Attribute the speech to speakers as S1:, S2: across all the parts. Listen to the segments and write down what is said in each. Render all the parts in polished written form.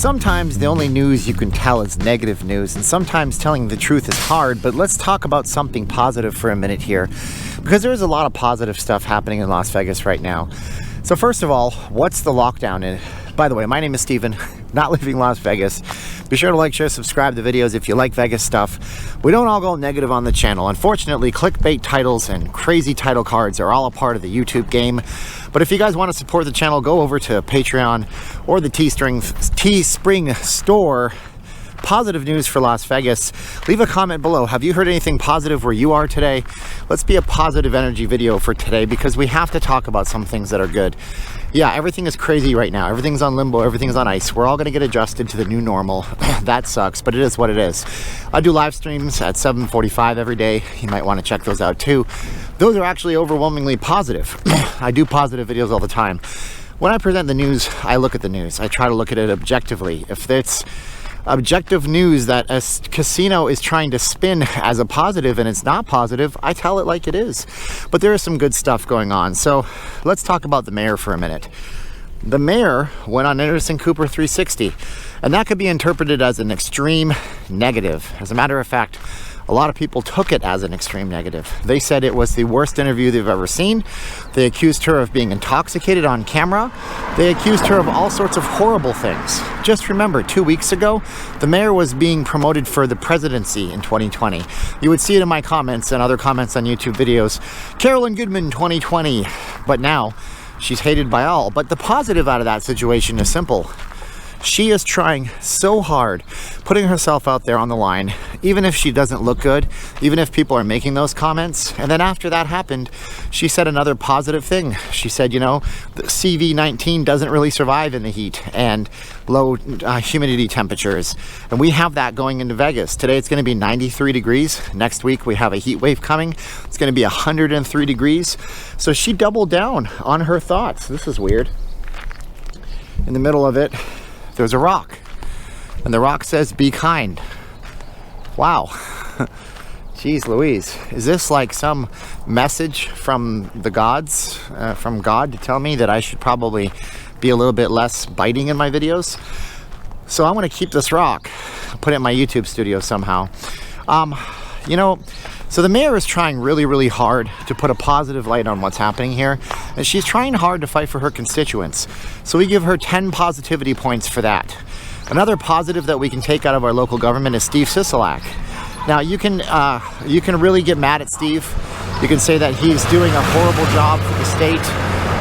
S1: Sometimes the only news you can tell is negative news, and sometimes telling the truth is hard, but let's talk about something positive for a minute here, because there is a lot of positive stuff happening in Las Vegas right now. So first of all, what's the lockdown in? By the way, my name is Steven, not living Las Vegas. Be sure to like, share, subscribe to videos if you like Vegas stuff. We don't all go negative on the channel. Unfortunately, clickbait titles and crazy title cards are all a part of the YouTube game. But if you guys want to support the channel, go over to Patreon or the Teespring store. Positive news for Las Vegas. Leave a comment below. Have you heard anything positive where you are today? Let's be a positive energy video for today, because we have to talk about some things that are good. Yeah, everything is crazy right now. Everything's on limbo. Everything's on ice. We're all going to get adjusted to the new normal. That sucks, but it is what it is. I do live streams at 7:45 every day. You might want to check those out too. Those are actually overwhelmingly positive. I do positive videos all the time. When I present the news, I look at the news. I try to look at it objectively. If it's objective news that a casino is trying to spin as a positive and it's not positive, I tell it like it is. But there is some good stuff going on. So let's talk about the mayor for a minute. The mayor went on Anderson Cooper 360, and that could be interpreted as an extreme negative. As a matter of fact, a lot of people took it as an extreme negative. They said it was the worst interview they've ever seen. They accused her of being intoxicated on camera. They accused her of all sorts of horrible things. Just remember, 2 weeks ago, the mayor was being promoted for the presidency in 2020. You would see it in my comments and other comments on YouTube videos. Carolyn Goodman 2020. But now, she's hated by all. But the positive out of that situation is simple. She is trying so hard, putting herself out there on the line, even if she doesn't look good, even if people are making those comments. And then after that happened, she said another positive thing. She said, you know, the CV-19 doesn't really survive in the heat and low humidity temperatures. And we have that going into Vegas. Today it's going to be 93 degrees. Next week we have a heat wave coming. It's going to be 103 degrees. So she doubled down on her thoughts. This is weird. In the middle of it, there's a rock, and the rock says, "Be kind." Wow. Jeez Louise. Is this like some message from the gods, from God, to tell me that I should probably be a little bit less biting in my videos? So I want to keep this rock, put it in my YouTube studio somehow. You know, so the mayor is trying really, really hard to put a positive light on what's happening here, and she's trying hard to fight for her constituents. So we give her 10 positivity points for that. Another positive that we can take out of our local government is Steve Sisolak. Now you can really get mad at Steve. You can say that he's doing a horrible job for the state.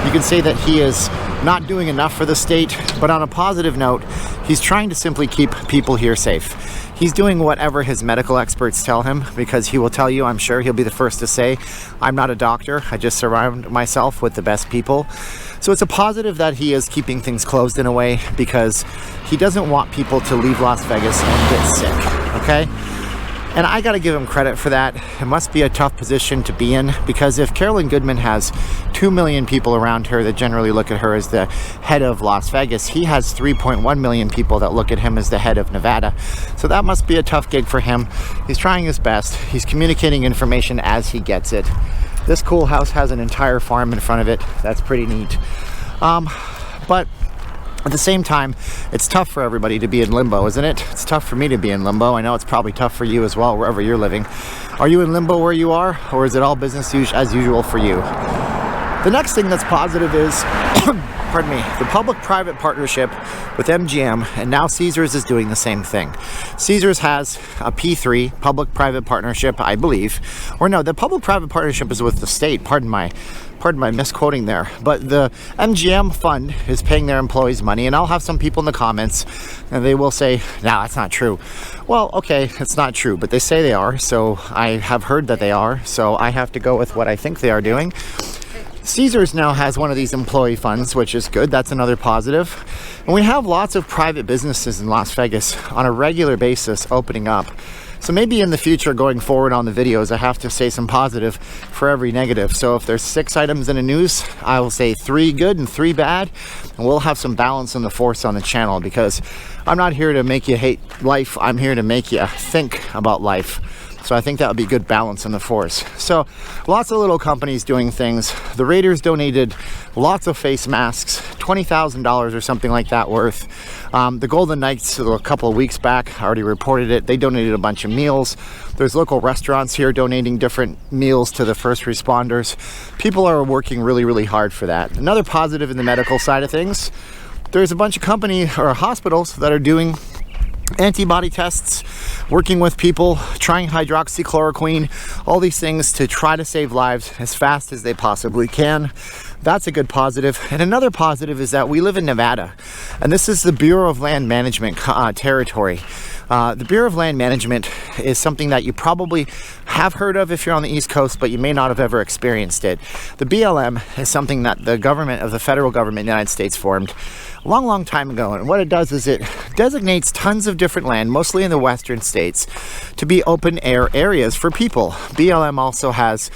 S1: You can say that he is not doing enough for the state. But on a positive note, he's trying to simply keep people here safe. He's doing whatever his medical experts tell him, because he will tell you, I'm sure he'll be the first to say, I'm not a doctor, I just surround myself with the best people. So it's a positive that he is keeping things closed in a way, because he doesn't want people to leave Las Vegas and get sick, okay? And I gotta give him credit for that. It must be a tough position to be in, because if Carolyn Goodman has 2 million people around her that generally look at her as the head of Las Vegas, he has 3.1 million people that look at him as the head of Nevada. So that must be a tough gig for him. He's trying his best. He's communicating information as he gets it. This cool house has an entire farm in front of it. That's pretty neat. But at the same time, it's tough for everybody to be in limbo, isn't it? It's tough for me to be in limbo. I know it's probably tough for you as well, wherever you're living. Are you in limbo where you are, or is it all business as usual for you? The next thing that's positive is, pardon me, the public-private partnership with MGM, and now Caesars is doing the same thing. Caesars has a P3, public-private partnership, I believe. Or no, the public-private partnership is with the state, pardon my misquoting there. But the MGM fund is paying their employees money, and I'll have some people in the comments, and they will say, no, that's not true. Well, okay, it's not true, but they say they are, so I have heard that they are, so I have to go with what I think they are doing. Caesars now has one of these employee funds, which is good. That's another positive. And we have lots of private businesses in Las Vegas on a regular basis opening up. So maybe in the future, going forward on the videos, I have to say some positive for every negative. So if there's 6 items in the news, I will say 3 good and 3 bad, and we'll have some balance in the force on the channel, because I'm not here to make you hate life. I'm here to make you think about life. So I think that would be good balance in the force. So lots of little companies doing things. The Raiders donated lots of face masks, $20,000 or something like that worth. The Golden Knights, a couple of weeks back, already reported it. They donated a bunch of meals. There's local restaurants here donating different meals to the first responders. People are working really, really hard for that. Another positive in the medical side of things, there's a bunch of companies or hospitals that are doing antibody tests, working with people, trying hydroxychloroquine, all these things to try to save lives as fast as they possibly can. That's a good positive. And another positive is that we live in Nevada, and this is the Bureau of Land Management territory. The Bureau of Land Management is something that you probably have heard of if you're on the East Coast, but you may not have ever experienced it. The BLM is something that the government of the federal government of the United States formed a long, long time ago. And what it does is it designates tons of different land, mostly in the western states, to be open air areas for people. BLM also has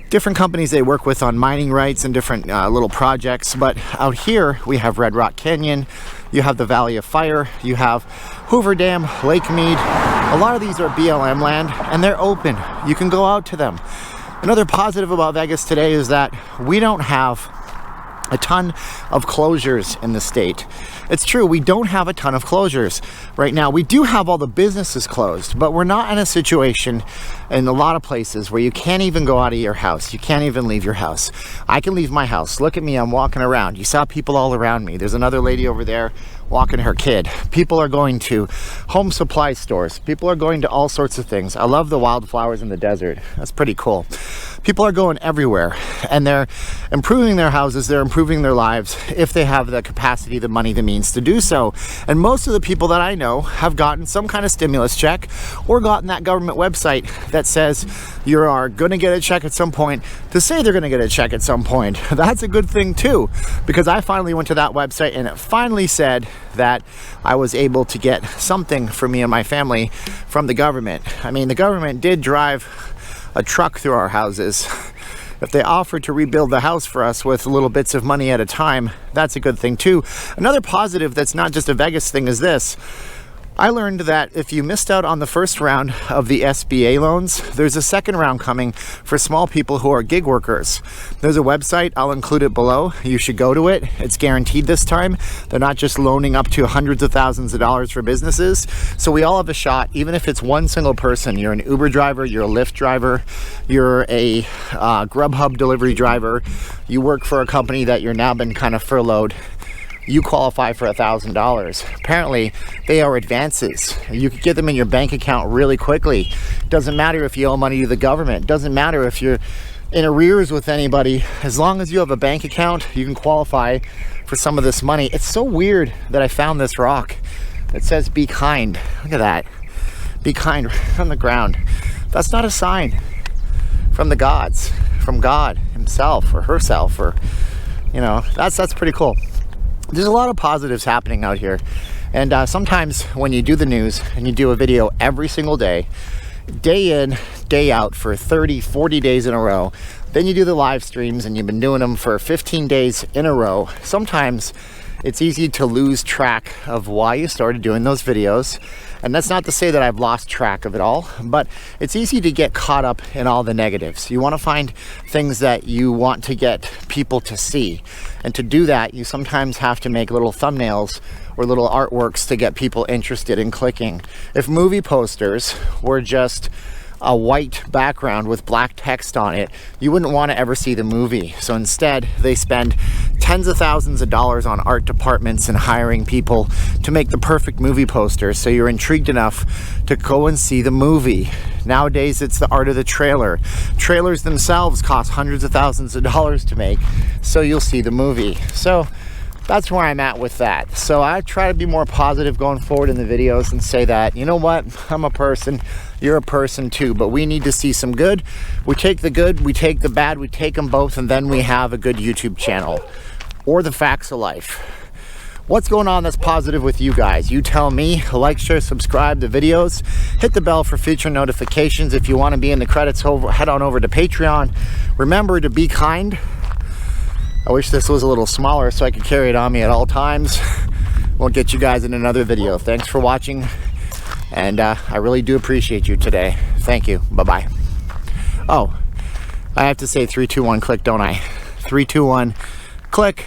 S1: different companies they work with on mining rights and different little projects. But out here, we have Red Rock Canyon, you have the Valley of Fire, you have Hoover Dam, Lake Mead. A lot of these are BLM land, and they're open. You can go out to them. Another positive about Vegas today is that we don't have a ton of closures in the state. It's true, we don't have a ton of closures right now. We do have all the businesses closed, but we're not in a situation in a lot of places where you can't even go out of your house. You can't even leave your house. I can leave my house. Look at me, I'm walking around. You saw people all around me. There's another lady over there walking her kid. People are going to home supply stores. People are going to all sorts of things. I love the wildflowers in the desert. That's pretty cool. People are going everywhere, and they're improving their houses, they're improving their lives if they have the capacity, the money, the means to do so. And most of the people that I know have gotten some kind of stimulus check or gotten that government website that says you are going to get a check at some point to say they're going to get a check at some point. That's a good thing too, because I finally went to that website and it finally said that I was able to get something for me and my family from the government. I mean, the government did drive a truck through our houses. If they offered to rebuild the house for us with little bits of money at a time, that's a good thing too. Another positive that's not just a Vegas thing is this. I learned that if you missed out on the first round of the SBA loans, there's a second round coming for small people who are gig workers. There's a website, I'll include it below. You should go to it. It's guaranteed this time. They're not just loaning up to hundreds of thousands of dollars for businesses. So we all have a shot, even if it's one single person. You're an Uber driver, you're a Lyft driver, you're a Grubhub delivery driver, you work for a company that you're now been kind of furloughed. You qualify for $1,000. Apparently, they are advances. You can get them in your bank account really quickly. Doesn't matter if you owe money to the government. Doesn't matter if you're in arrears with anybody. As long as you have a bank account, you can qualify for some of this money. It's so weird that I found this rock. It says, "Be kind." Look at that. Be kind on the ground. That's not a sign from the gods, from God himself or herself, or, you know, that's pretty cool. There's a lot of positives happening out here. And sometimes when you do the news and you do a video every single day, day in, day out for 30, 40 days in a row, then you do the live streams and you've been doing them for 15 days in a row, sometimes it's easy to lose track of why you started doing those videos. And that's not to say that I've lost track of it all, but it's easy to get caught up in all the negatives. You want to find things that you want to get people to see. And to do that, you sometimes have to make little thumbnails or little artworks to get people interested in clicking. If movie posters were just a white background with black text on it, you wouldn't want to ever see the movie. So instead, they spend tens of thousands of dollars on art departments and hiring people to make the perfect movie poster so you're intrigued enough to go and see the movie. Nowadays, it's the art of the trailer. Trailers themselves cost hundreds of thousands of dollars to make, so you'll see the movie. So that's where I'm at with that. So I try to be more positive going forward in the videos and say that, you know what, I'm a person, you're a person too, but we need to see some good. We take the good, we take the bad, we take them both, and then we have a good YouTube channel. Or the facts of life. What's going on that's positive with you guys? You tell me. Like, share, subscribe to videos. Hit the bell for future notifications. If you want to be in the credits, head on over to Patreon. Remember to be kind. I wish this was a little smaller so I could carry it on me at all times. We'll get you guys in another video. Thanks for watching, and I really do appreciate you today. Thank you. Bye-bye. Oh, I have to say 3, 2, 1, click, don't I? 3, 2, 1, click.